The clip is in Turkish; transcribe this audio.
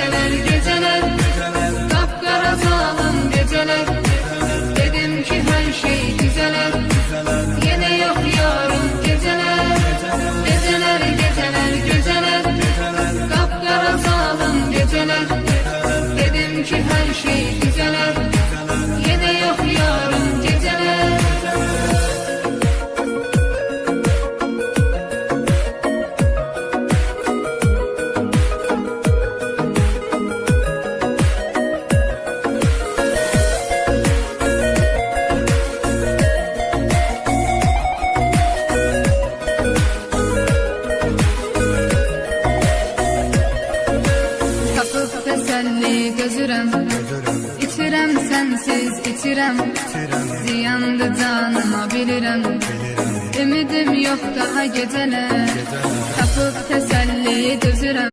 geceler geceler, kapkara zalim geceler. Dedim ki her şey güzeler, yine yok yarın geceler. Geceler geceler geceler, kapkara zalim geceler. Dedim ki her şey güzeler, yine yok yarın geceler. Tapıp teselli gözürem, İçirem sensiz içirem, ziyandı canıma bilirem. Ümidim yok daha geceler, tapıp teselli gözürem.